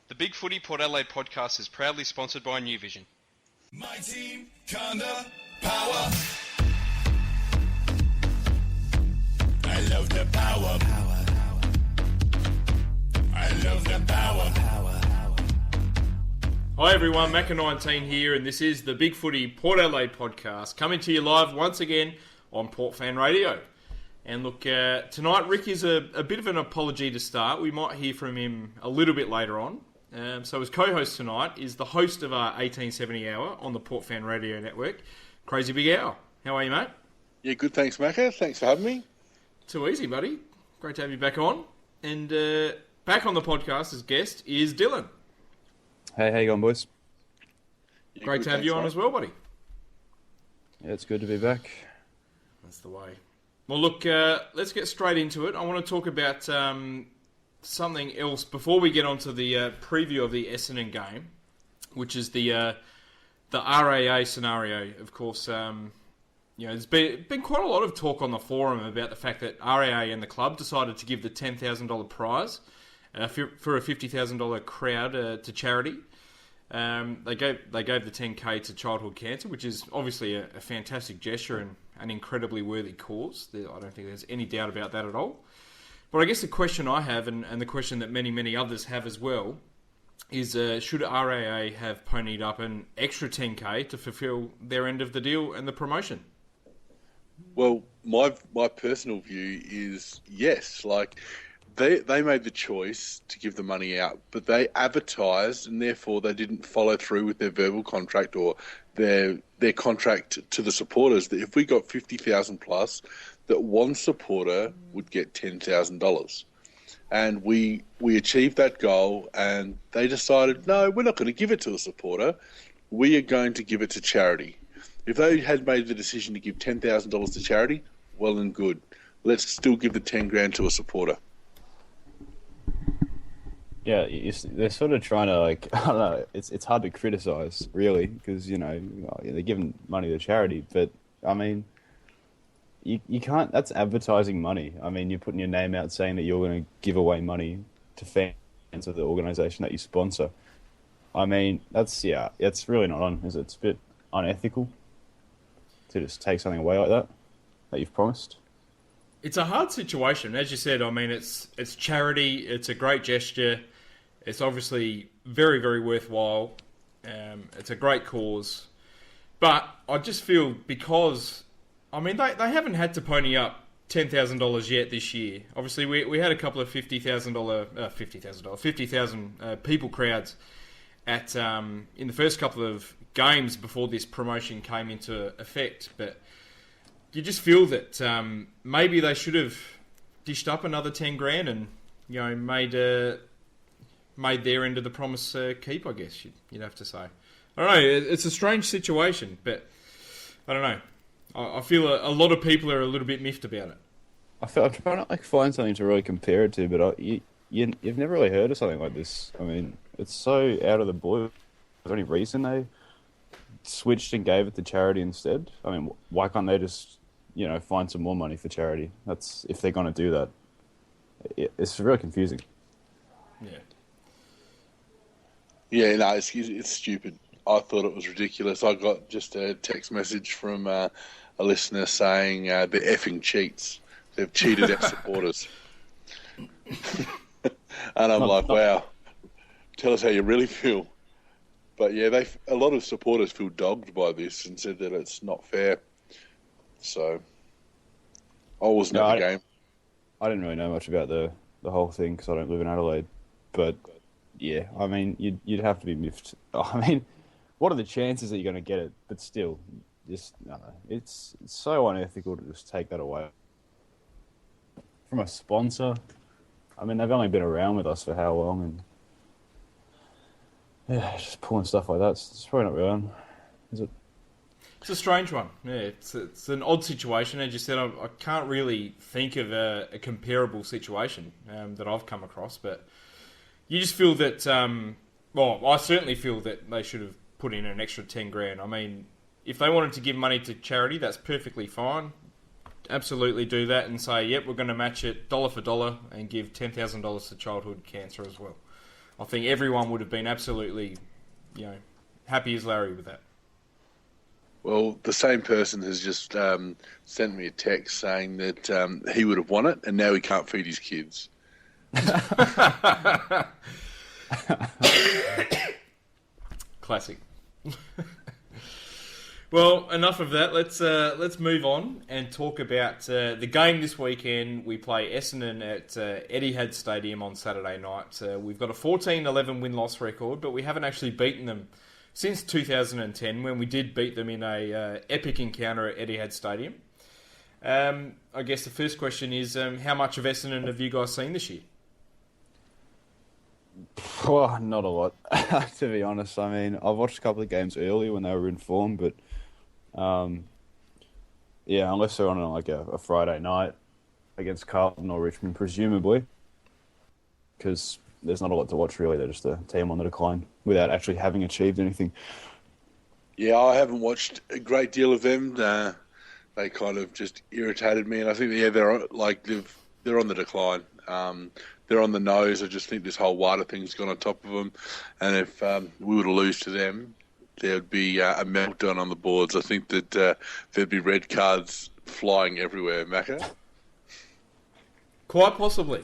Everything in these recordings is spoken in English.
The Big Footy Port Adelaide podcast is proudly sponsored by New Vision. My team, Conda, power. I love the power. I love the power. Hi everyone, Macca 19 here, and this is the Big Footy Port Adelaide podcast, coming to you live once again on Port Fan Radio. And look, tonight Rick is a bit of an apology to start. We might hear from him a little bit later on. So his co-host tonight is the host of our 1870 Hour on the Port Fan Radio Network, Crazy Big Hour. How are you, mate? Yeah, good, thanks, Macca. Thanks for having me. Too easy, buddy. Great to have you back on. And back on the podcast as guest is Dylan. Hey, how you going, boys? Yeah, Great to have you on as well, buddy. Yeah, it's good to be back. That's the way. Well, look, let's get straight into it. I want to talk about something else before we get on to the preview of the Essendon game, which is the RAA scenario. Of course, there's been quite a lot of talk on the forum about the fact that RAA and the club decided to give the $10,000 prize for a $50,000 crowd to charity. They gave the $10K to childhood cancer, which is obviously a fantastic gesture and an incredibly worthy cause. I don't think there's any doubt about that at all. But I guess the question I have, and the question that many others have as well, is should RAA have ponied up an extra $10K to fulfil their end of the deal and the promotion? Well, my personal view is yes. Like, they made the choice to give the money out, but they advertised, and therefore they didn't follow through with their verbal contract or their contract to the supporters that if we got 50,000 plus, that one supporter would get $10,000. And we achieved that goal, and they decided, no, we're not going to give it to a supporter. We are going to give it to charity. If they had made the decision to give $10,000 to charity, well and good. Let's still give the 10 grand to a supporter. Yeah, they're sort of trying to, like, I don't know, it's hard to criticise, really, because, they're giving money to charity, but, I mean, you can't, that's advertising money. I mean, you're putting your name out saying that you're going to give away money to fans of the organisation that you sponsor. I mean, it's really not on, is it? It's a bit unethical to just take something away like that you've promised. It's a hard situation. As you said, I mean, it's charity, it's a great gesture, it's obviously very, very worthwhile, it's a great cause, but I just feel because, I mean, they haven't had to pony up $10,000 yet this year. Obviously, we had a couple of $50,000 people crowds at in the first couple of games before this promotion came into effect, but you just feel that maybe they should have dished up another 10 grand and made their end of the promise keep. I guess you'd have to say. I don't know. It's a strange situation, but I don't know. I feel a lot of people are a little bit miffed about it. I'm trying to find something to really compare it to, but you've never really heard of something like this. I mean, it's so out of the blue. Is there any reason they switched and gave it to charity instead? I mean, why can't they just find some more money for charity? That's if they're going to do that. It's really confusing. Yeah. Yeah, no, it's stupid. I thought it was ridiculous. I got just a text message from a listener saying they're effing cheats. They've cheated our supporters. And I'm like, wow, tell us how you really feel. But yeah, a lot of supporters feel dogged by this and said that it's not fair. So I wasn't at the game. I didn't really know much about the whole thing because I don't live in Adelaide. But yeah, I mean, you'd have to be miffed. I mean, what are the chances that you're going to get it? But still, just no. It's so unethical to just take that away from a sponsor. I mean, they've only been around with us for how long, and yeah, just pulling stuff like that. It's probably not right, is it? It's a strange one. Yeah, it's an odd situation. As you said, I can't really think of a comparable situation that I've come across, but you just feel that, I certainly feel that they should have put in an extra 10 grand. I mean, if they wanted to give money to charity, that's perfectly fine. Absolutely do that and say, yep, we're going to match it dollar for dollar and give $10,000 to childhood cancer as well. I think everyone would have been absolutely, happy as Larry with that. Well, the same person has just sent me a text saying that he would have won it, and now he can't feed his kids. Classic. Well, enough of that. Let's move on and talk about the game this weekend. We play Essendon at Etihad Stadium on Saturday night. We've got a 14-11 win-loss record, but we haven't actually beaten them since 2010, when we did beat them in a epic encounter at Etihad Stadium. I guess the first question is, how much of Essendon have you guys seen this year? Well, not a lot, to be honest. I mean, I've watched a couple of games earlier when they were in form, but unless they're on a Friday night against Carlton or Richmond, presumably, because there's not a lot to watch really. They're just a team on the decline without actually having achieved anything. Yeah, I haven't watched a great deal of them. They kind of just irritated me, and I think they're on the decline. They're on the nose. I just think this whole WADA thing's gone on top of them, and if we were to lose to them, there'd be a meltdown on the boards. I think that there'd be red cards flying everywhere, Macca. Quite possibly.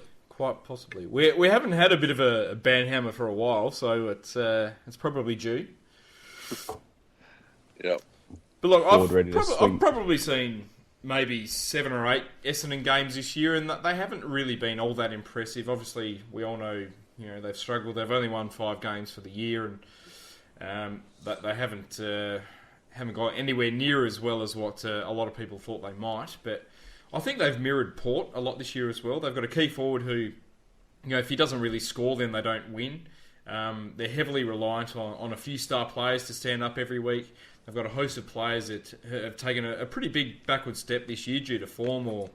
We haven't had a bit of a banhammer for a while, so it's probably due. Yep. But look, I've probably seen maybe 7 or 8 Essendon games this year, and they haven't really been all that impressive. Obviously, we all know they've struggled. They've only won 5 games for the year, and but they haven't got anywhere near as well as what a lot of people thought they might. But I think they've mirrored Port a lot this year as well. They've got a key forward who, if he doesn't really score, then they don't win. They're heavily reliant on a few star players to stand up every week. They've got a host of players that have taken a pretty big backward step this year due to form or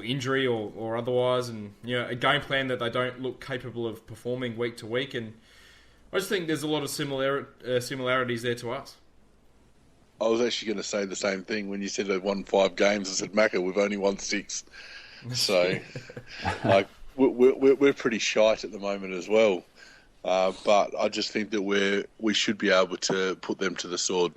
injury or otherwise, and a game plan that they don't look capable of performing week to week. And I just think there's a lot of similarities there to us. I was actually going to say the same thing when you said they've won 5 games. I said, Macca, we've only won 6. So, we're pretty shite at the moment as well. But I just think that we should be able to put them to the sword.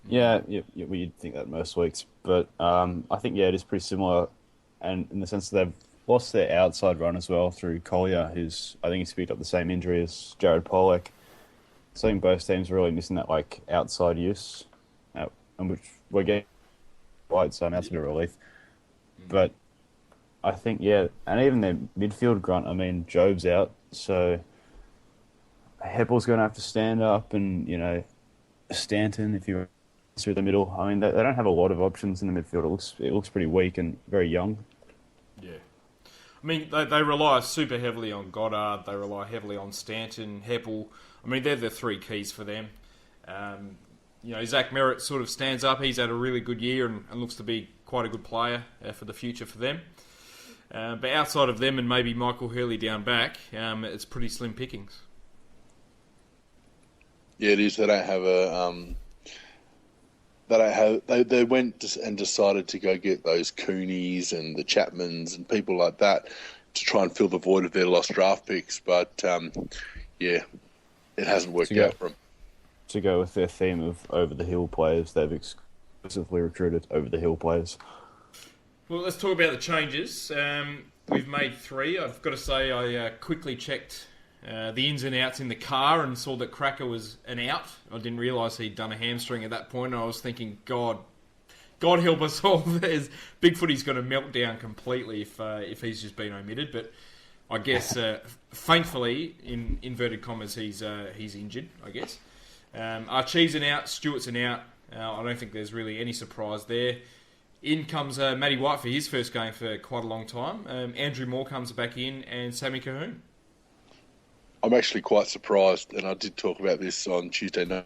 Yeah, you'd think that most weeks, but I think it is pretty similar, and in the sense that they've lost their outside run as well through Collier, who's I think he's picked up the same injury as Jared Pollock. So I think both teams are really missing that outside use, and which we're getting wide, so that's a bit of relief. But I think and even their midfield grunt. I mean, Job's out, so Heppel's going to have to stand up, and Stanton if you through the middle. I mean, they don't have a lot of options in the midfield. It looks pretty weak and very young. Yeah. I mean, they rely super heavily on Goddard. They rely heavily on Stanton, Heppel. I mean, they're the 3 keys for them. Zach Merritt sort of stands up. He's had a really good year and looks to be quite a good player for the future for them. But outside of them and maybe Michael Hurley down back, it's pretty slim pickings. Yeah, it is. They don't have a... They went and decided to go get those Coonies and the Chapmans and people like that to try and fill the void of their lost draft picks. But, it hasn't worked out for them. To go with their theme of over-the-hill players, they've exclusively recruited over-the-hill players. Well, let's talk about the changes. We've made 3. I've got to say I quickly checked the ins and outs in the car and saw that Cracker was an out. I didn't realise he'd done a hamstring at that point. And I was thinking, God help us all. Big Footy's going to melt down completely if he's just been omitted. But I guess, thankfully, in inverted commas, he's injured, I guess. Archie's an out, Stewart's an out. I don't think there's really any surprise there. In comes Matty White for his first game for quite a long time. Andrew Moore comes back in, and Sammy Cahoon. I'm actually quite surprised, and I did talk about this on Tuesday night.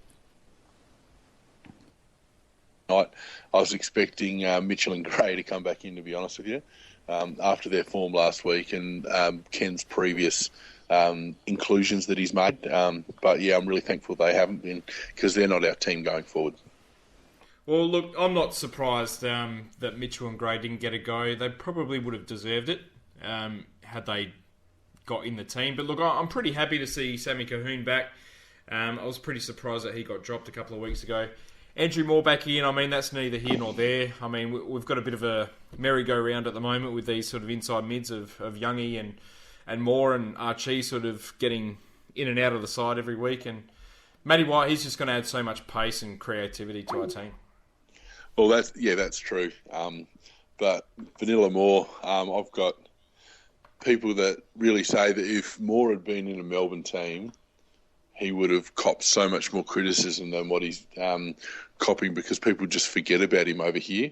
I was expecting Mitchell and Gray to come back in, to be honest with you, after their form last week and Ken's previous inclusions that he's made. But, I'm really thankful they haven't been, because they're not our team going forward. Well, look, I'm not surprised that Mitchell and Gray didn't get a go. They probably would have deserved it had they got in the team. But look, I'm pretty happy to see Sammy Cahoon back. I was pretty surprised that he got dropped a couple of weeks ago. Andrew Moore back in, I mean, that's neither here nor there. I mean, we've got a bit of a merry-go-round at the moment with these sort of inside mids of Youngie and Moore and Archie sort of getting in and out of the side every week. And Matty White, he's just going to add so much pace and creativity to our team. Well, that's true. But Vanilla Moore, I've got people that really say that if Moore had been in a Melbourne team, he would have copped so much more criticism than what he's copping, because people just forget about him over here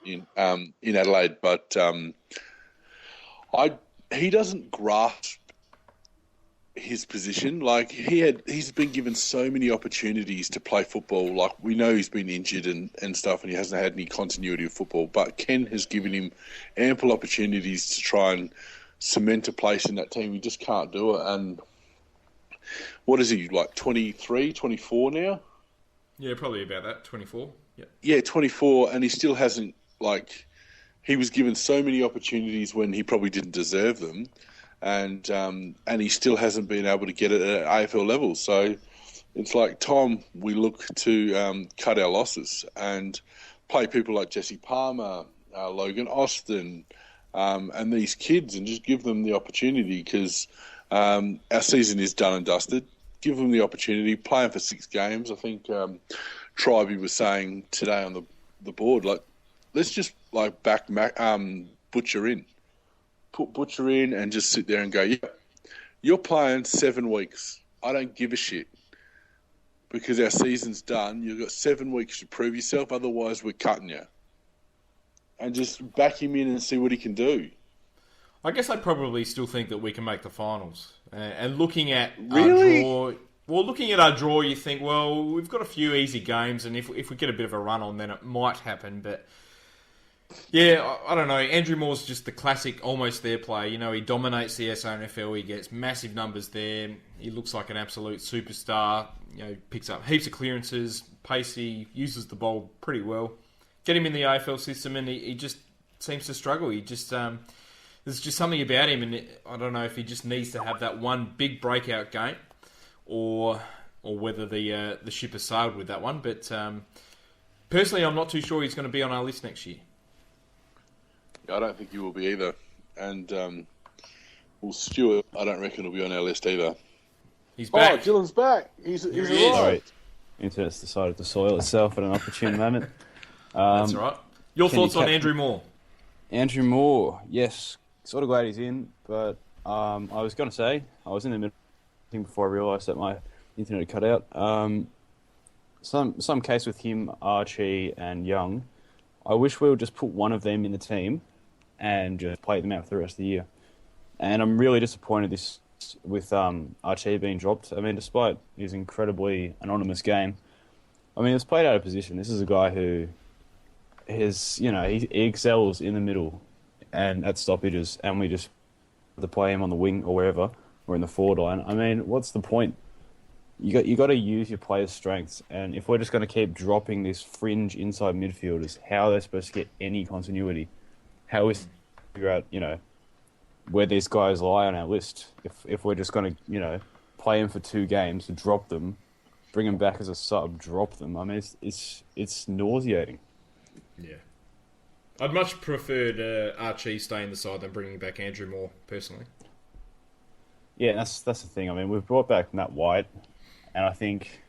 in Adelaide. But he doesn't grasp his position. Like, he's been given so many opportunities to play football. Like, we know he's been injured and stuff, and he hasn't had any continuity of football. But Ken has given him ample opportunities to try and cement a place in that team. He just can't do it. And what is he, like 23, 24 now? Yeah, probably about that, 24. Yeah, 24, and he still hasn't, like, he was given so many opportunities when he probably didn't deserve them, and he still hasn't been able to get it at AFL level. So it's like time we look to cut our losses and play people like Jesse Palmer, Logan Austin, and these kids, and just give them the opportunity, because our season is done and dusted. Give them the opportunity, play them for 6 games. I think Tribey was saying today on the board, like, let's just like back Butcher in. Put Butcher in and just sit there and go, yeah, you're playing 7 weeks. I don't give a shit, because our season's done. You've got 7 weeks to prove yourself. Otherwise, we're cutting you. And just back him in and see what he can do. I guess I probably still think that we can make the finals. And looking at Really? our draw, looking at our draw, you think, well, we've got a few easy games, and if we get a bit of a run on, then it might happen. But yeah, I don't know. Andrew Moore's just the classic almost there player. You know, he dominates the SANFL. He gets massive numbers there. He looks like an absolute superstar. You know, picks up heaps of clearances, pacey, uses the ball pretty well. Get him in the AFL system, and he just seems to struggle. He just there's just something about him, and I don't know if he just needs to have that one big breakout game, or whether the ship has sailed with that one. But personally, I'm not too sure he's going to be on our list next year. I don't think he will be either. And, well, Stuart, I don't reckon he'll be on our list either. He's back. Oh, Dylan's back. He's he is. alive. Sorry, internet's decided to soil itself at an opportune moment. That's right. Your thoughts on captain- Andrew Moore? Andrew Moore, yes, sort of glad he's in, but I was going to say, I was in the middle thing before I realised that my internet had cut out. Some case with him, Archie and Young, I wish we would just put one of them in the team and just play them out for the rest of the year. And I'm really disappointed with Archie being dropped. I mean, despite his incredibly anonymous game, I mean, he was played out of position. This is a guy who he excels in the middle and at stoppages, and we just to play him on the wing or wherever, or in the forward line. I mean, what's the point? You got to use your players' strengths, and if we're just going to keep dropping this fringe inside midfielders, how are they supposed to get any continuity? How is figure out where these guys lie on our list? If we're just going to play them for 2 games, to drop them, bring them back as a sub, drop them. I mean, it's nauseating. Yeah. I'd much preferred Archie stay in the side than bringing back Andrew Moore, personally. Yeah, that's the thing. I mean, we've brought back Matt White, and I think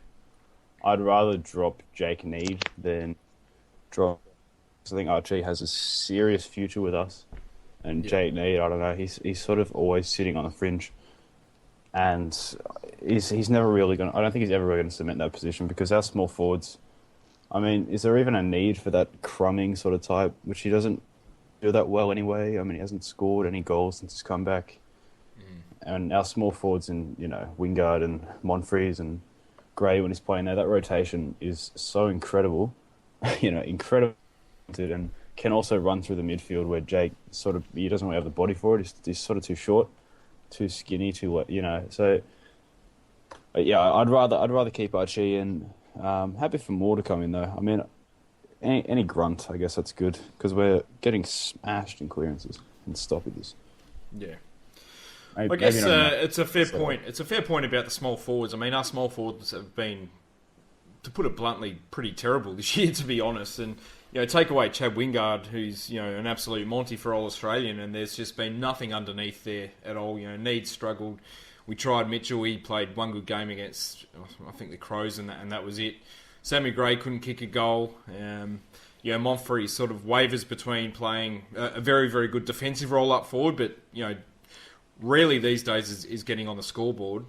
I'd rather drop Jake Need than drop. I think Archie has a serious future with us, and Jake Need, I don't know, he's sort of always sitting on the fringe, and he's never really going. I don't think he's ever really going to cement that position, because our small forwards. I mean, is there even a need for that crumbing sort of type, which he doesn't do that well anyway? I mean, he hasn't scored any goals since his comeback. And our small forwards in, Wingard and Monfries and Gray, when he's playing there, that rotation is so incredible, incredible, and can also run through the midfield, where Jake he doesn't really have the body for it. He's sort of too short, too skinny, So, yeah, I'd rather keep Archie, and happy for Moore to come in though. I mean, any grunt, I guess that's good, because we're getting smashed in clearances and stoppages. Yeah. I guess it's a fair point. It's a fair point about the small forwards. I mean, our small forwards have been, to put it bluntly, pretty terrible this year, to be honest. And take away Chad Wingard, who's an absolute Monty for all Australian, and there's just been nothing underneath there at all. Needs struggled. We tried Mitchell. He played one good game against, I think, the Crows, and that was it. Sammy Gray couldn't kick a goal. Monfrey sort of wavers between playing a very, very good defensive role up forward, but rarely these days is getting on the scoreboard.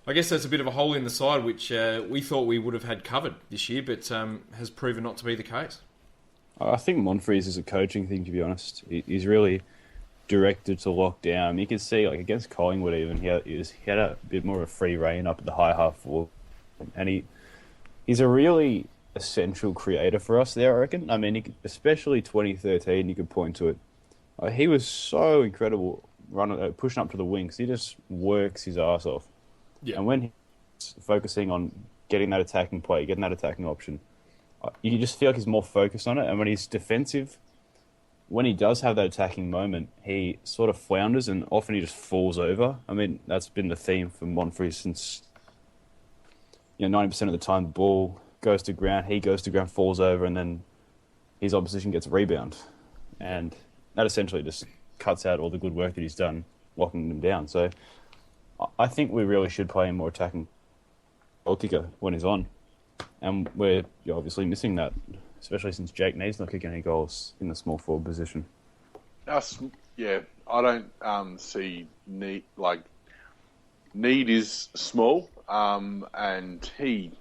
I guess that's a bit of a hole in the side, which we thought we would have had covered this year, but has proven not to be the case. I think Monfrey's is a coaching thing, to be honest. He's really directed to lock down. You can see, like against Collingwood even, he had a bit more of a free rein up at the high half forward. And he's a really essential creator for us there, I reckon. I mean, especially 2013, you could point to it. He was so incredible pushing up to the wings. He just works his ass off. Yeah. And when he's focusing on getting that attacking play, getting that attacking option, you just feel like he's more focused on it. And when he's defensive, when he does have that attacking moment, he sort of flounders and often he just falls over. I mean, that's been the theme for Monfrey since 90% of the time the ball goes to ground, he goes to ground, falls over, and then his opposition gets a rebound. And that essentially just cuts out all the good work that he's done, locking them down. So I think we really should play him more attacking goal kicker when he's on. And we're obviously missing that, especially since Jake Need's not kicking any goals in the small forward position. I don't see Need. Need is small, and he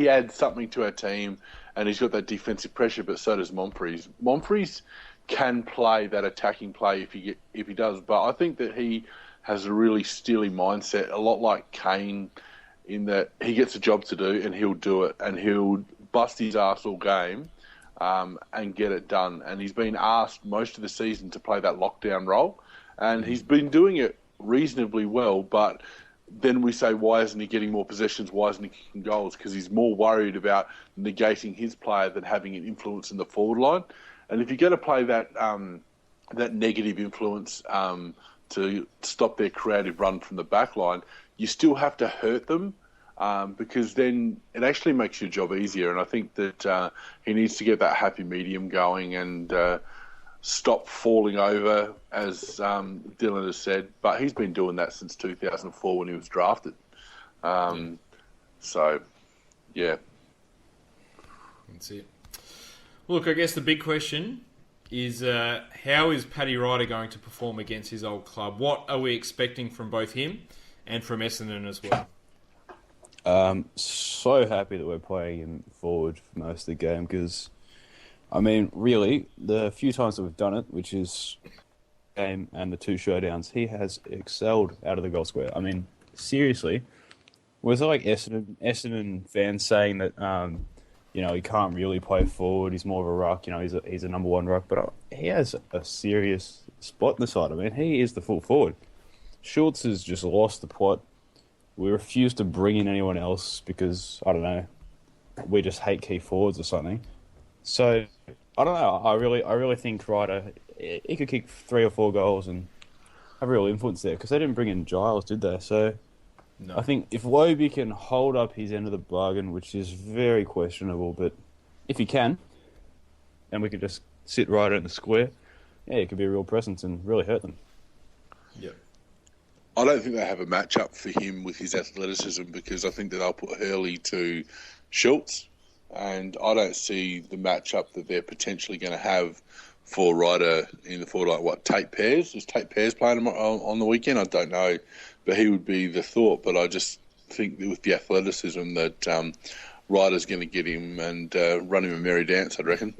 adds something to our team, and he's got that defensive pressure, but so does Monfrey's. Monfrey's can play that attacking play if he does, but I think that he has a really steely mindset, a lot like Kane, in that he gets a job to do and he'll do it, and he'll bust his ass all game and get it done. And he's been asked most of the season to play that lockdown role, and he's been doing it reasonably well, but then we say, why isn't he getting more possessions? Why isn't he kicking goals? Because he's more worried about negating his player than having an influence in the forward line. And if you're going to play that negative influence to stop their creative run from the back line, you still have to hurt them because then it actually makes your job easier. And I think that he needs to get that happy medium going and stop falling over, as Dylan has said. But he's been doing that since 2004 when he was drafted. So, yeah. That's it. Look, I guess the big question is how is Paddy Ryder going to perform against his old club? What are we expecting from both him and from Essendon as well? So happy that we're playing him forward for most of the game because, I mean, really, the few times that we've done it, which is game and the two showdowns, he has excelled out of the goal square. I mean, seriously, was it like Essendon fans saying that, he can't really play forward, he's more of a ruck, he's a number one ruck, but he has a serious spot in the side. I mean, he is the full forward. Schultz has just lost the plot. We refuse to bring in anyone else because, I don't know, we just hate key forwards or something. So, I don't know, I really think Ryder, he could kick 3 or 4 goals and have real influence there because they didn't bring in Giles, did they? So, no. I think if Wobie can hold up his end of the bargain, which is very questionable, but if he can, and we could just sit Ryder in the square, yeah, it could be a real presence and really hurt them. Yeah. I don't think they have a matchup for him with his athleticism because I think that they'll put Hurley to Schultz, and I don't see the matchup that they're potentially going to have for Ryder in the forward line. Tate Pears? Is Tate Pears playing on the weekend? I don't know, but he would be the thought. But I just think that with the athleticism that Ryder's going to get him and run him a merry dance, I'd reckon.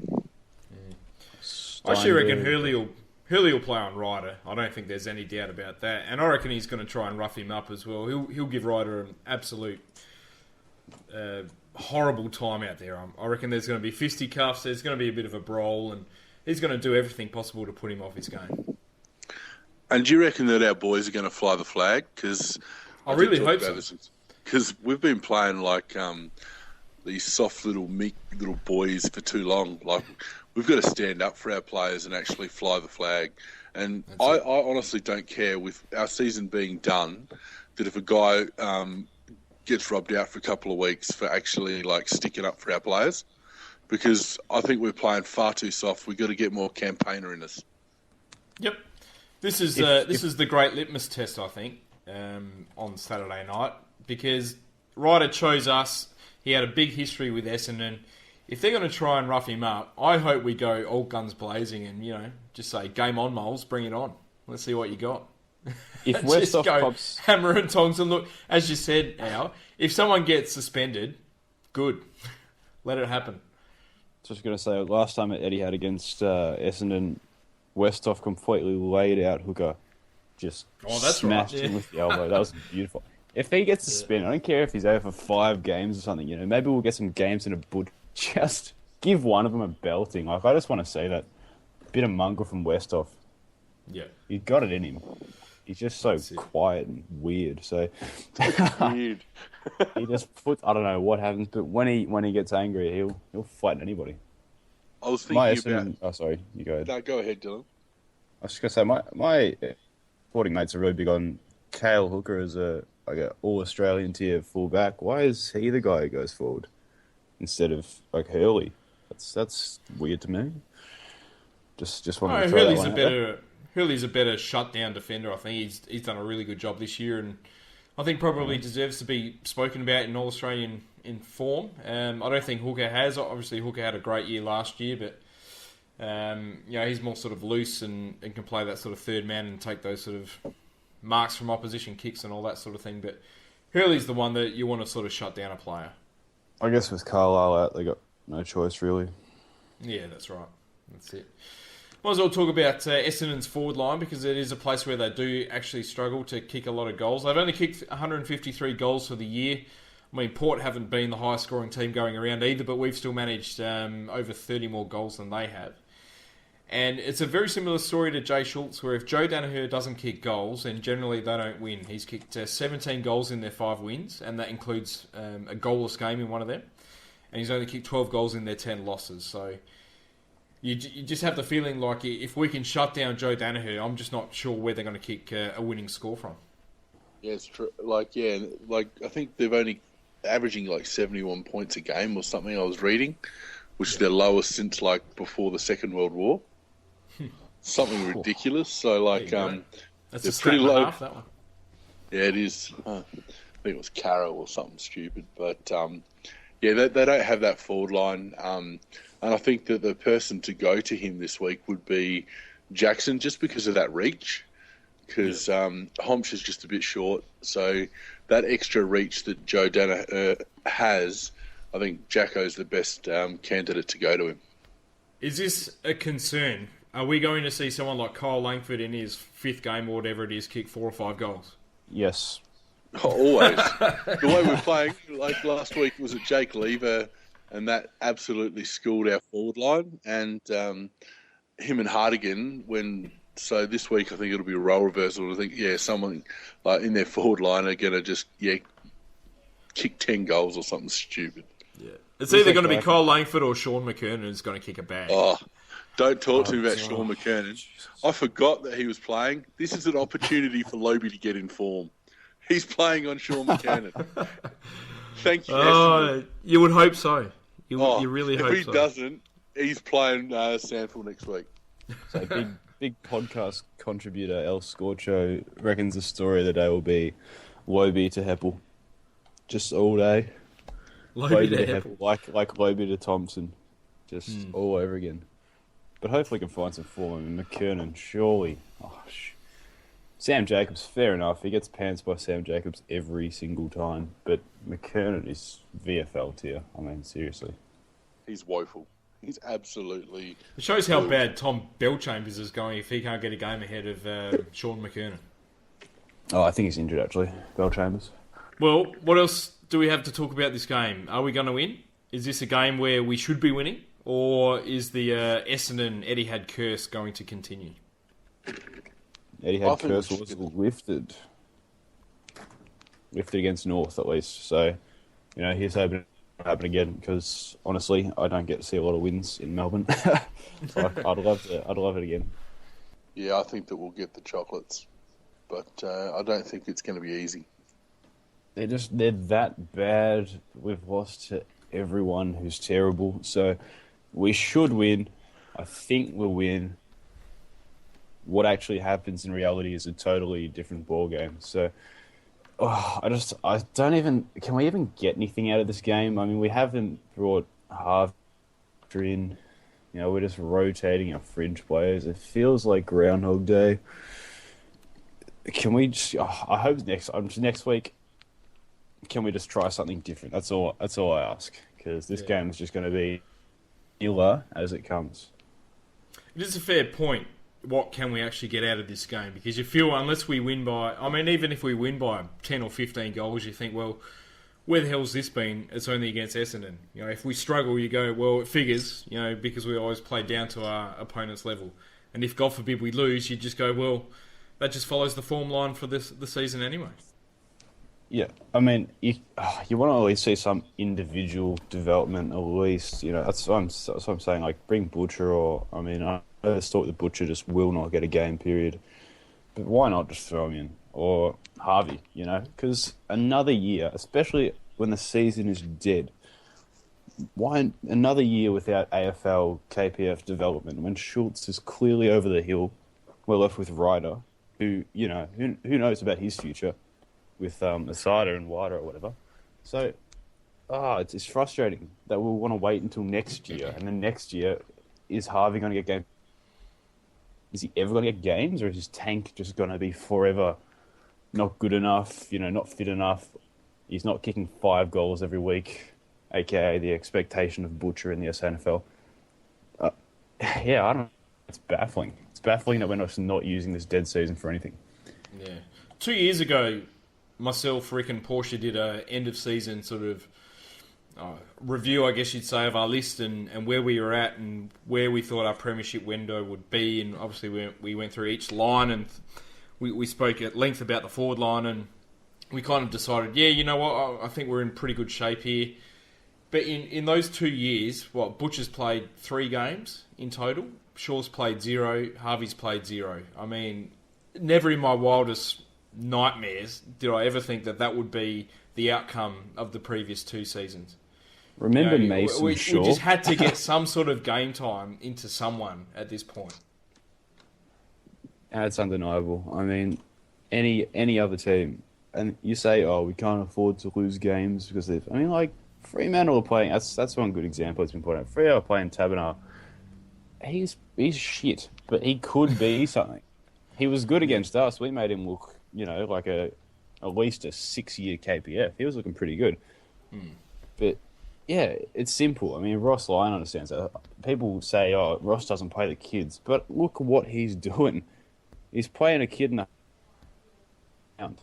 I actually reckon Hurley will play on Ryder. I don't think there's any doubt about that. And I reckon he's going to try and rough him up as well. He'll give Ryder an absolute horrible time out there. I reckon there's going to be fisticuffs. There's going to be a bit of a brawl, and he's going to do everything possible to put him off his game. And do you reckon that our boys are going to fly the flag? Because I really hope so. Because we've been playing like these soft little meek little boys for too long. Like we've got to stand up for our players and actually fly the flag. And I honestly don't care, with our season being done, that if a guy gets rubbed out for a couple of weeks for actually like sticking up for our players, because I think we're playing far too soft. We've got to get more campaigner in us. Yep. This is the great litmus test, I think, on Saturday night, because Ryder chose us. He had a big history with Essendon. If they're going to try and rough him up, I hope we go all guns blazing and, just say, game on, Moles, bring it on. Let's see what you got. If Just Westhoff go cops, hammer and tongs and look, as you said, Al, if someone gets suspended, good. Let it happen. just going to say, last time at Etihad against Essendon, Westhoff completely laid out Hooker, just that's smashed right, him yeah. with the elbow. That was beautiful. If he gets suspended, I don't care if he's over for 5 games or something. Maybe we'll get some games in a boot. Just give one of them a belting. Like, I just want to say that bit of mongrel from Westhoff. Yeah. He's got it in him. He's just so quiet and weird. So Weird. he just puts. I don't know what happens, but when he gets angry, he'll fight anybody. I was My thinking about... Essendon. Oh, sorry. You go ahead. No, go ahead, Dylan. I was just gonna say my sporting mates are really big on Cale Hooker as a all Australian tier fullback. Why is he the guy who goes forward instead of like Hurley? That's weird to me. Just wanted to throw that one out there. Hurley's a better shutdown defender. I think he's done a really good job this year, and I think probably deserves to be spoken about in All Australian in form. I don't think Hooker has. Obviously, Hooker had a great year last year, but he's more sort of loose and can play that sort of third man and take those sort of marks from opposition kicks and all that sort of thing. But Hurley's the one that you want to sort of shut down a player. I guess with Carlisle out, they got no choice really. Yeah, that's right. That's it. Might as well talk about Essendon's forward line, because it is a place where they do actually struggle to kick a lot of goals. They've only kicked 153 goals for the year. I mean, Port haven't been the highest scoring team going around either, but we've still managed over 30 more goals than they have. And it's a very similar story to Jay Schultz, where if Joe Danaher doesn't kick goals, then generally they don't win. He's kicked 17 goals in their 5 wins, and that includes a goalless game in one of them. And he's only kicked 12 goals in their 10 losses. So you just have the feeling like if we can shut down Joe Danaher, I'm just not sure where they're going to kick a winning score from. Yeah, it's true. I think they've only averaging like 71 points a game or something, I was reading, which is their lowest since like before the Second World War. Something ridiculous. So that's they're a pretty low. half, that one. Yeah, it is. I think it was Caro or something stupid. But they don't have that forward line. And I think that the person to go to him this week would be Jackson, just because of that reach. Because Homsch is just a bit short. So that extra reach that Joe Danaher has, I think Jacko's the best candidate to go to him. Is this a concern? Are we going to see someone like Kyle Langford in his 5th game or whatever it is kick 4 or 5 goals? Yes. Oh, always. The way we're playing, like last week, was it Jake Lever, and that absolutely schooled our forward line. And him and Hardigan, so this week I think it'll be a role reversal. I think, someone like in their forward line are going to just, kick 10 goals or something stupid. Yeah. It's either going to be Kyle Langford or Sean McKernan who's going to kick a bag. Oh, don't talk to me about Sean McKernan. I forgot that he was playing. This is an opportunity for Lobie to get in form. He's playing on Sean McKernan. Thank you. Oh, you would hope so. You really hope so. If he doesn't, he's playing Sandford next week. So big podcast contributor El Scorcho reckons the story of the day will be Lobie to Heppel. Just all day. Lobie to Heppel. Like Lobie to Thompson. Just all over again. But hopefully we can find some form. I mean, McKernan, surely. Sam Jacobs, fair enough. He gets pants by Sam Jacobs every single time. But McKernan is VFL tier. I mean, seriously. He's woeful. He's absolutely... It shows how bad Tom Bellchambers is going if he can't get a game ahead of Sean McKernan. Oh, I think he's injured, actually. Bellchambers. Well, what else do we have to talk about this game? Are we going to win? Is this a game where we should be winning? Or is the Essendon Etihad curse going to continue? Etihad curse was lifted. Lifted against North, at least. So, here's hoping it will happen again, because, honestly, I don't get to see a lot of wins in Melbourne. So I'd love it again. Yeah, I think that we'll get the chocolates, but I don't think it's going to be easy. They're that bad. We've lost to everyone who's terrible. So we should win. I think we'll win. What actually happens in reality is a totally different ballgame. So I don't even. Can we even get anything out of this game? I mean, we haven't brought Harvey in. You know, we're just rotating our fringe players. It feels like Groundhog Day. Can we just? I hope next week. Can we just try something different? That's all I ask. Because this game is just going to be iller as it comes. It is a fair point. What can we actually get out of this game? Because you feel, unless we win by... I mean, even if we win by 10 or 15 goals, you think, well, where the hell's this been? It's only against Essendon. You know, if we struggle, you go, well, it figures, you know, because we always play down to our opponent's level. And if, God forbid, we lose, you just go, well, that just follows the form line for the season anyway. Yeah, I mean, you want to at least see some individual development, at least. You know, that's what I'm saying. Like, bring Butcher, or I mean, I just thought the Butcher just will not get a game period, but why not just throw him in, or Harvey? You know, because another year, especially when the season is dead, why another year without AFL KPF development when Schultz is clearly over the hill? We're left with Ryder, who who knows about his future with Asada and Wider or whatever. So, it's frustrating that we'll want to wait until next year. And then next year, is Harvey going to get games? Is he ever going to get games? Or is his tank just going to be forever not good enough, you know, not fit enough? He's not kicking 5 goals every week, a.k.a. the expectation of Butcher in the SNFL. Yeah, I don't know. It's baffling. It's baffling that we're not using this dead season for anything. Yeah. 2 years ago, myself, Rick, and Portia did a end of season sort of review, I guess you'd say, of our list and where we were at and where we thought our premiership window would be. And obviously, we went through each line and we spoke at length about the forward line, and we kind of decided, yeah, you know what, I think we're in pretty good shape here. But in those 2 years, Butcher's played 3 games in total, Shaw's played 0, Harvey's played 0. I mean, never in my wildest nightmares did I ever think that would be the outcome of the previous 2 seasons. Remember Mason Shaw? We just had to get some sort of game time into someone at this point. That's undeniable. I mean, any other team, and you say, we can't afford to lose games because I mean, like, Fremantle are playing. That's one good example that's been put out. Fremantle are playing Tabernar. He's shit, but he could be something. He was good against us. We made him look, you know, like at least a 6-year KPF. He was looking pretty good. But, yeah, it's simple. I mean, Ross Lyon understands that. People say, Ross doesn't play the kids. But look what he's doing. He's playing a kid in a round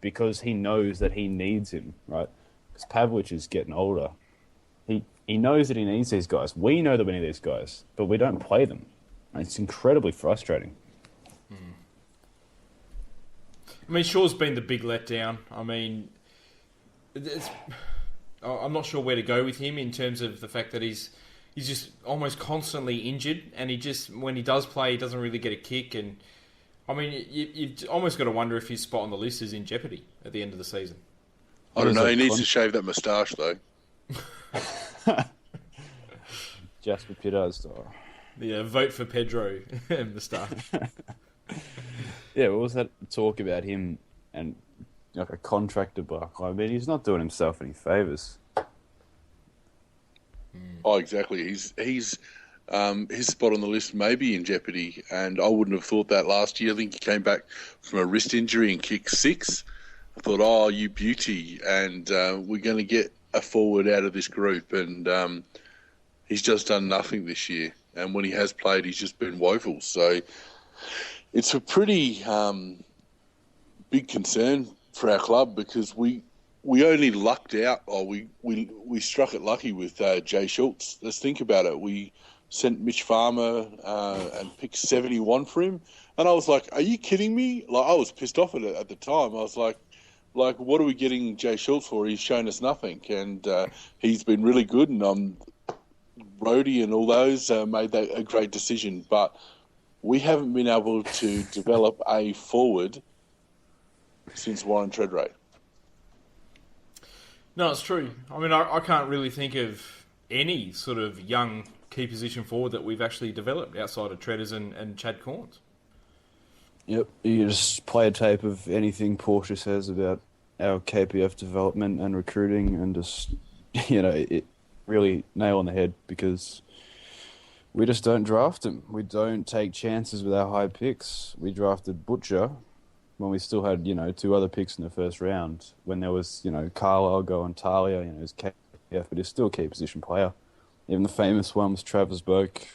because he knows that he needs him, right? Because Pavlich is getting older. He knows that he needs these guys. We know that we need these guys, but we don't play them. And it's incredibly frustrating. I mean, Shaw's been the big letdown. I mean, I'm not sure where to go with him in terms of the fact that he's just almost constantly injured, and when he does play, he doesn't really get a kick. And I mean, you've almost got to wonder if his spot on the list is in jeopardy at the end of the season. I don't know. He needs to shave that moustache, though. Jasper Pittard style. Yeah, vote for Pedro moustache. Yeah, what was that talk about him and like a contract debacle? I mean, he's not doing himself any favours. Oh, exactly. His spot on the list may be in jeopardy, and I wouldn't have thought that last year. I think he came back from a wrist injury and kicked 6. I thought, oh, you beauty, and we're going to get a forward out of this group, and he's just done nothing this year. And when he has played, he's just been woeful. So it's a pretty big concern for our club because we only lucked out, or we struck it lucky with Jay Schultz. Let's think about it. We sent Mitch Farmer and picked 71 for him, and I was like, "Are you kidding me?" Like, I was pissed off at it at the time. I was like, what are we getting Jay Schultz for? He's shown us nothing, and he's been really good, and Rhodey and all those made that a great decision. But we haven't been able to develop a forward since Warren Treadray. No, it's true. I mean, I can't really think of any sort of young key position forward that we've actually developed outside of Treaders and Chad Corns. Yep, you just play a tape of anything Porsche says about our KPF development and recruiting and just, it really nail on the head because we just don't draft them. We don't take chances with our high picks. We drafted Butcher when we still had, 2 other picks in the first round. When there was, Carlisle going Talia, it was KPF, but he's still a key position player. Even the famous one was Travis Boak.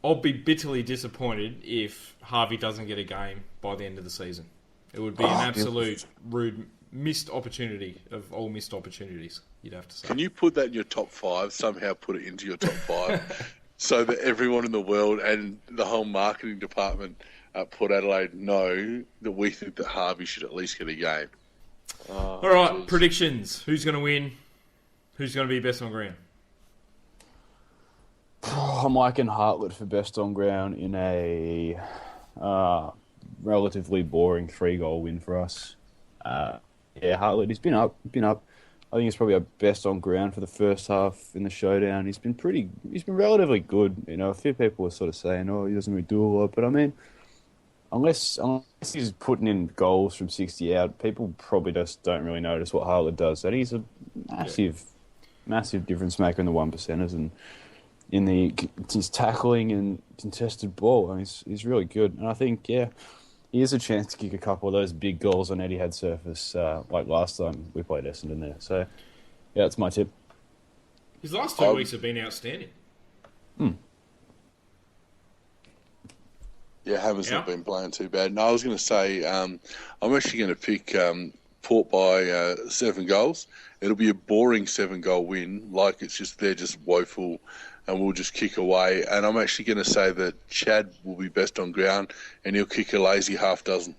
I'll be bitterly disappointed if Harvey doesn't get a game by the end of the season. It would be an absolute rude missed opportunity of all missed opportunities, you'd have to say. Can you put that in your top 5, somehow put it into your top 5, so that everyone in the world and the whole marketing department at Port Adelaide know that we think that Harvey should at least get a game? All right, predictions. Who's going to win? Who's going to be best on ground? I'm liking Hartlett for best on ground in a relatively boring 3-goal win for us. Hartlett, he's been up. I think he's probably our best on ground for the first half in the showdown. He's been relatively good. A few people are sort of saying, he doesn't really do a lot. But I mean, unless he's putting in goals from 60 out, people probably just don't really notice what Hartlett does. And he's a massive difference maker in the 1%ers and in his tackling and contested ball. I mean, he's really good. And I think, he has a chance to kick a couple of those big goals on Etihad surface like last time we played Essendon there. So, that's my tip. His last 2 weeks have been outstanding. Yeah, Hammer's not been playing too bad. No, I was going to say, I'm actually going to pick Port by 7 goals. It'll be a boring 7-goal win, like they're just woeful, and we'll just kick away. And I'm actually going to say that Chad will be best on ground, and he'll kick a lazy half dozen.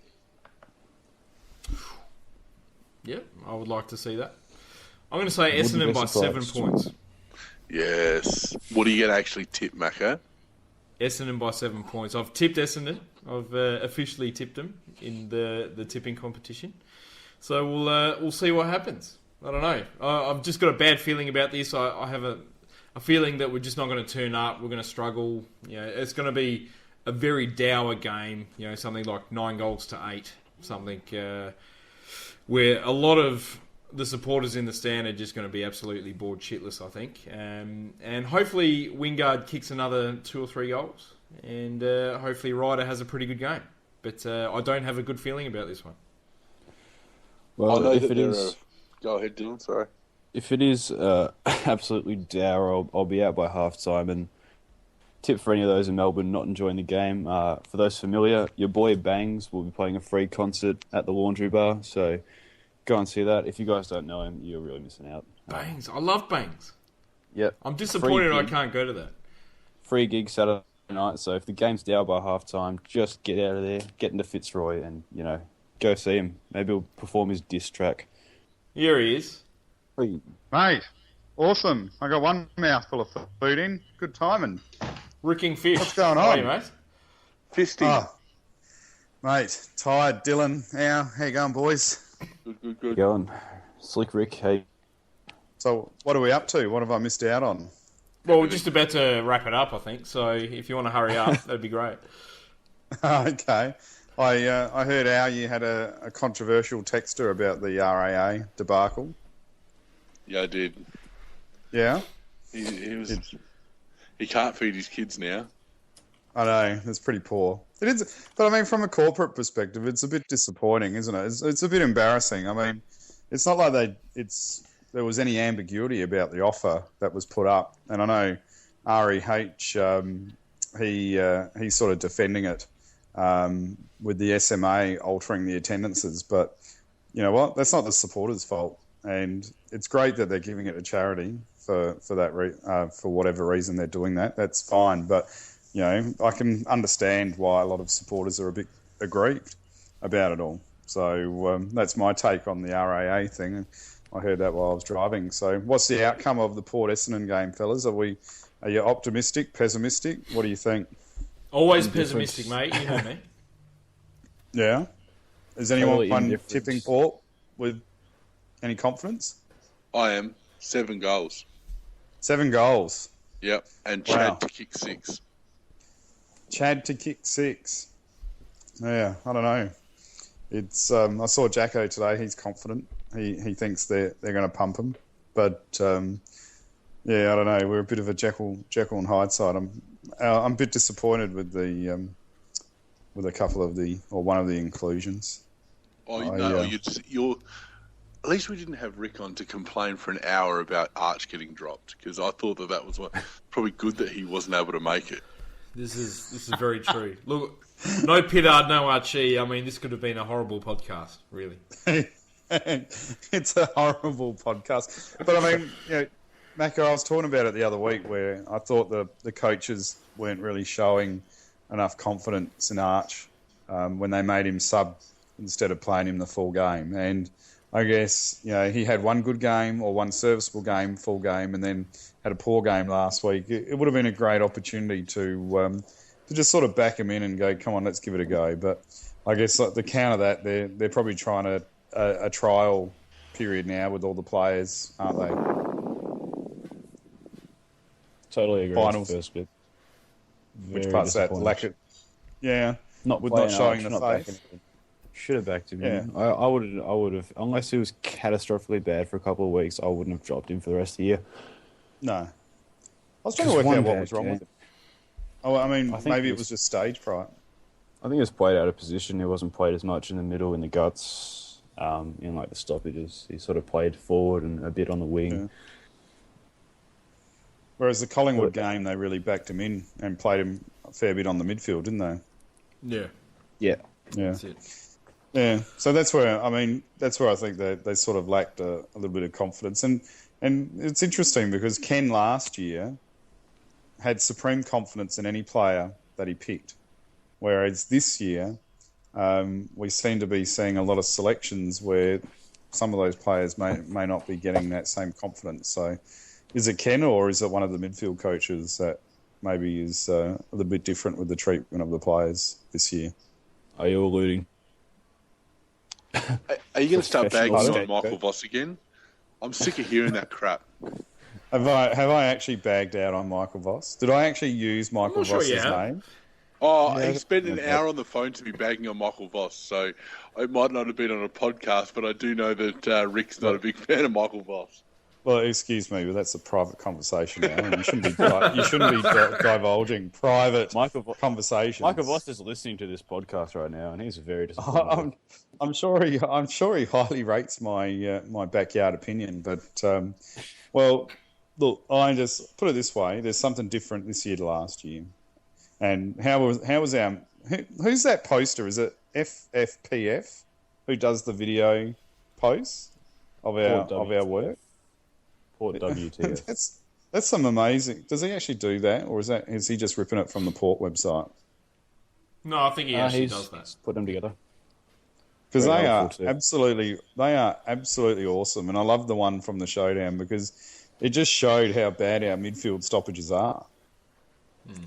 Yeah, I would like to see that. I'm going to say Essendon by 7 points. Yes. What are you going to actually tip, Macca? Essendon by 7 points. I've tipped Essendon. I've officially tipped them in the tipping competition. So we'll see what happens. I don't know. I've just got a bad feeling about this. I have a feeling that we're just not going to turn up. We're going to struggle. It's going to be a very dour game. Something like 9 goals to 8. Something where a lot of the supporters in the stand are just going to be absolutely bored shitless, I think. And hopefully Wingard kicks another 2 or 3 goals. And hopefully Ryder has a pretty good game. But I don't have a good feeling about this one. Well, if it is... Go ahead, Dylan, sorry. If it is absolutely dour, I'll be out by half-time. And tip for any of those in Melbourne not enjoying the game, for those familiar, your boy Bangs will be playing a free concert at the Laundry Bar. So go and see that. If you guys don't know him, you're really missing out. Bangs. I love Bangs. Yep. I'm disappointed I can't go to that. Free gig Saturday night. So if the game's down by half-time, just get out of there, get into Fitzroy and, go see him. Maybe he'll perform his diss track. Here he is. Mate, awesome. I got one mouthful of food in. Good timing. Ricking fish. What's going How are on? you, mate? Fisty. Oh, mate, tired. Dylan, how you going, boys? Good. Going. Slick Rick, hey. So, what are we up to? What have I missed out on? Well, we're just about to wrap it up, I think. So if you want to hurry up, that'd be great. Okay. I heard, Al, you had a controversial texter about the RAA debacle. Yeah, I did. Yeah? He can't feed his kids now. I know, it's pretty poor. It is, but I mean, from a corporate perspective, it's a bit disappointing, isn't it? It's a bit embarrassing. I mean, it's not like there was any ambiguity about the offer that was put up. And I know REH, he's sort of defending it with the SMA altering the attendances. But you know what? That's not the supporters' fault. And it's great that they're giving it to charity for whatever reason they're doing that. That's fine. But I can understand why a lot of supporters are a bit aggrieved about it all. So that's my take on the RAA thing. I heard that while I was driving. So what's the outcome of the Port Essendon game, fellas? Are you optimistic, pessimistic? What do you think? Always pessimistic, mate. You know me. Yeah. Is Totally anyone indifferent. tipping Port with any confidence? I am 7 goals. 7 goals. Yep, and Wow. Chad to kick 6. Chad to kick 6. Yeah, I don't know. It's I saw Jacko today. He's confident. He thinks they're going to pump him, but yeah, I don't know. We're a bit of a Jekyll and Hyde side. I'm a bit disappointed with a couple of one of the inclusions. You're. At least we didn't have Rick on to complain for an hour about Arch getting dropped, because I thought that was probably good that he wasn't able to make it. This is very true. Look, no Pittard, no Archie. I mean, this could have been a horrible podcast, really. It's a horrible podcast. But I mean, Macca, I was talking about it the other week where I thought the coaches weren't really showing enough confidence in Arch when they made him sub instead of playing him the full game. And I guess, he had one good game or one serviceable game, full game, and then had a poor game last week. It would have been a great opportunity to just sort of back him in and go, come on, let's give it a go. But I guess the counter that, they're probably trying a trial period now with all the players, aren't they? Totally agree. Finals. With the first bit. Which Very part's that? disappointing. Lack of, Not with playing not showing Arch, the not face. backing him. Should have backed him. Yeah. I would have, unless it was catastrophically bad for a couple of weeks, I wouldn't have dropped him for the rest of the year. No. I was trying to work out what was wrong with it. Oh, I mean, I think maybe it it was just stage fright. I think he was played out of position. He wasn't played as much in the middle, in the guts, in like the stoppages. He sort of played forward and a bit on the wing. Yeah. Whereas the Collingwood game, they really backed him in and played him a fair bit on the midfield, didn't they? Yeah, Yeah. Yeah. that's it. Yeah. So that's where I think they sort of lacked a little bit of confidence. And it's interesting because Ken last year had supreme confidence in any player that he picked. Whereas this year, we seem to be seeing a lot of selections where some of those players may not be getting that same confidence. So is it Ken or is it one of the midfield coaches that maybe is a little bit different with the treatment of the players this year? Are you alluding? Are you going to start bagging Professional on Michael Voss again? I'm sick of hearing that crap. Have I actually bagged out on Michael Voss? Did I actually use Michael not sure Voss's you have. name? Oh, Yeah, he spent an okay. hour on the phone to be bagging on Michael Voss, so it might not have been on a podcast, but I do know that Rick's not a big fan of Michael Voss. Well, excuse me, but that's a private conversation now. And you shouldn't be divulging private conversations. Michael Voss is listening to this podcast right now, and he's very disappointed. I'm sure he highly rates my backyard opinion, but well, look, I just put it this way: there's something different this year to last year. And who's that poster? Is it FFPF who does the video posts of our work? Port WTF. That's some amazing. Does he actually do that, or is he just ripping it from the Port website? No, I think he actually does that. He's put them together. Because Very they are helpful too. absolutely awesome, and I love the one from the showdown because it just showed how bad our midfield stoppages are.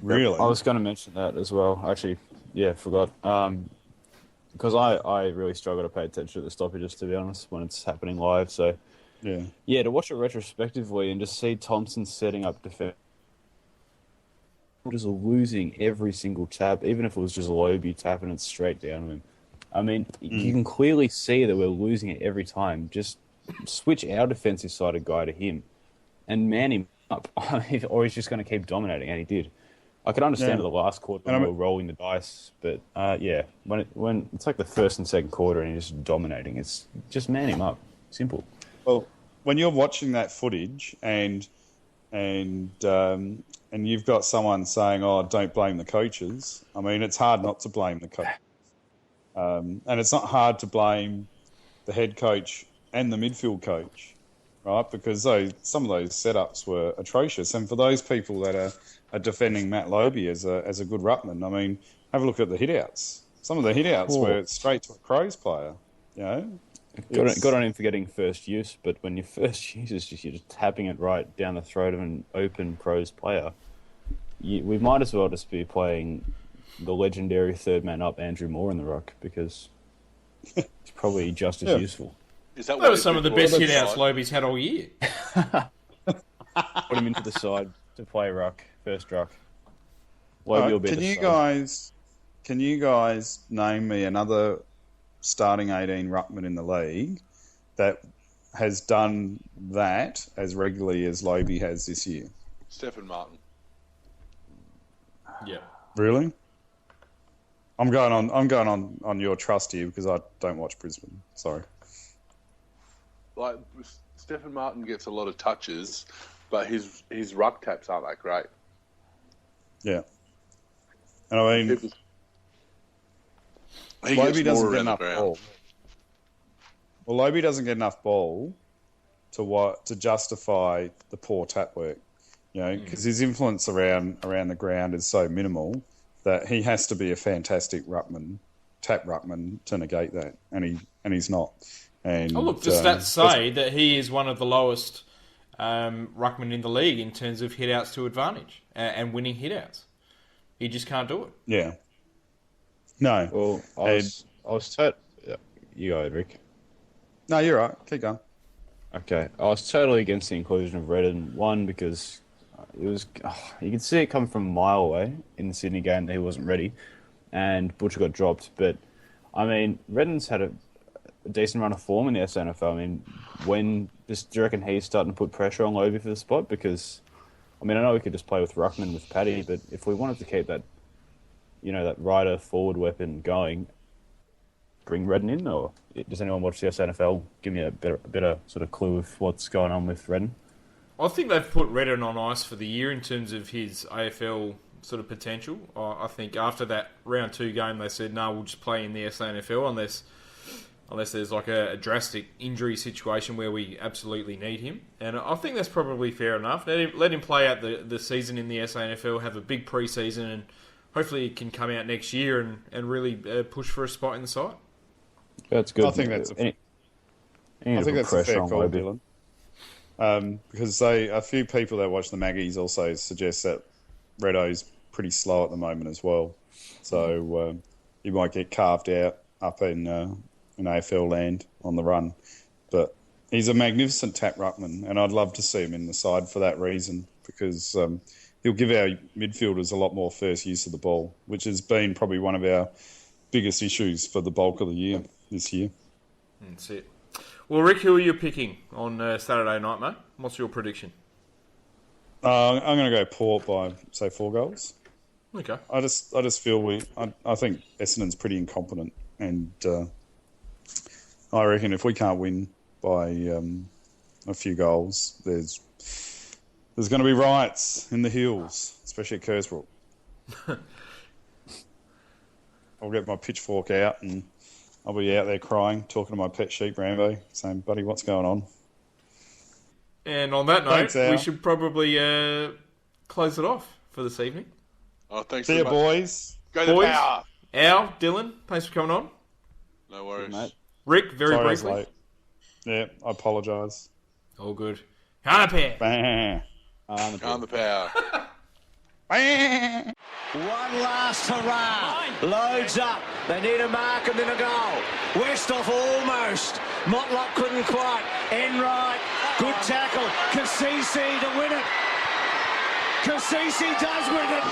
Really, I was going to mention that as well. Actually, yeah, forgot. Because I really struggle to pay attention to the stoppages, to be honest, when it's happening live. So, yeah, to watch it retrospectively and just see Thompson setting up defense, just losing every single tap, even if it was just Lobe tapping it straight down to him. I mean, you can clearly see that we're losing it every time. Just switch our defensive sided guy to him and man him up, or he's just going to keep dominating, and he did. I could understand the last quarter when we were rolling the dice, but when it's like the first and second quarter and he's just dominating, it's just man him up. Simple. well, when you're watching that footage and you've got someone saying, "Oh, don't blame the coaches," I mean, it's hard not to blame the coach, and it's not hard to blame the head coach and the midfield coach, right? Because some of those setups were atrocious, and for those people that are defending Matt Lobe as a good ruckman, I mean, have a look at the hitouts. Some of the hitouts were straight to a Crows player, you know. Got on him for getting first use, but when your first use is you're just tapping it right down the throat of an open Crows player, we might as well just be playing the legendary third man up, Andrew Moore, in the ruck because it's probably just as useful. Is that That was some of the best hit-outs Lobie's had all year. Put him into the side to play ruck, first ruck. Right, Will be can the you sub. guys name me another starting 18 ruckman in the league that has done that as regularly as Lobie has this year? Stephen Martin. Yeah. Really? I'm going on your trust here because I don't watch Brisbane. Sorry. Like Stephen Martin gets a lot of touches, but his ruck taps aren't that great. Yeah. And I mean, He Lobie gets doesn't more get around the enough ground. ball. Well, Lobie doesn't get enough ball to justify the poor tap work, because his influence around the ground is so minimal that he has to be a fantastic tap ruckman to negate that, and he's not. And Oh, look, the stats say that he is one of the lowest ruckmen in the league in terms of hit-outs to advantage and winning hit-outs. He just can't do it. Yeah. No. Well, you go, Rick. No, you're right. Keep going. Okay, I was totally against the inclusion of Redden. One, because it was you could see it come from a mile away in the Sydney game that he wasn't ready, and Butcher got dropped. But I mean, Redden's had a decent run of form in the SNFL. I mean, do you reckon he's starting to put pressure on Lobie for the spot? Because I mean, I know we could just play with ruckman with Paddy, but if we wanted to keep that, that rider forward weapon going, bring Redden in, or does anyone watch the SNFL? Give me a better sort of clue of what's going on with Redden. I think they've put Redden on ice for the year in terms of his AFL sort of potential. I think after that round 2 game, they said, no, we'll just play in the SNFL unless there's like a drastic injury situation where we absolutely need him. And I think that's probably fair enough. Let him play out the season in the SNFL, have a big pre-season, and hopefully he can come out next year and really push for a spot in the side. That's good. I think that's a fair call, Dylan. Because a few people that watch the Maggies also suggest that Reddo's pretty slow at the moment as well. So he might get carved out up in AFL land on the run. But he's a magnificent tap ruckman, and I'd love to see him in the side for that reason, because he'll give our midfielders a lot more first use of the ball, which has been probably one of our biggest issues for the bulk of the year this year. That's it. Well, Rick, who are you picking on Saturday night, mate? What's your prediction? I'm going to go Port by, say, 4 goals. Okay. I just feel I think Essendon's pretty incompetent, and I reckon if we can't win by a few goals, there's going to be riots in the hills, especially at Kersbrook. I'll get my pitchfork out and I'll be out there crying, talking to my pet sheep, Rambo, saying, buddy, what's going on? And on that note, Thanks, Al. we should probably close it off for this evening. Oh, thanks See very you, much. boys. Go the Boys. power. Al, Dylan, thanks for coming on. No worries. Mate. Rick, very Sorry I was briefly. late. Yeah, I apologise. All good. Canapé. Bang. Calm the power. Bang. One last hurrah. Loads up. They need a mark and then a goal. Westhoff almost. Motlop couldn't quite. Enright. Good tackle. Cassisi to win it. Cassisi does win it. Oh!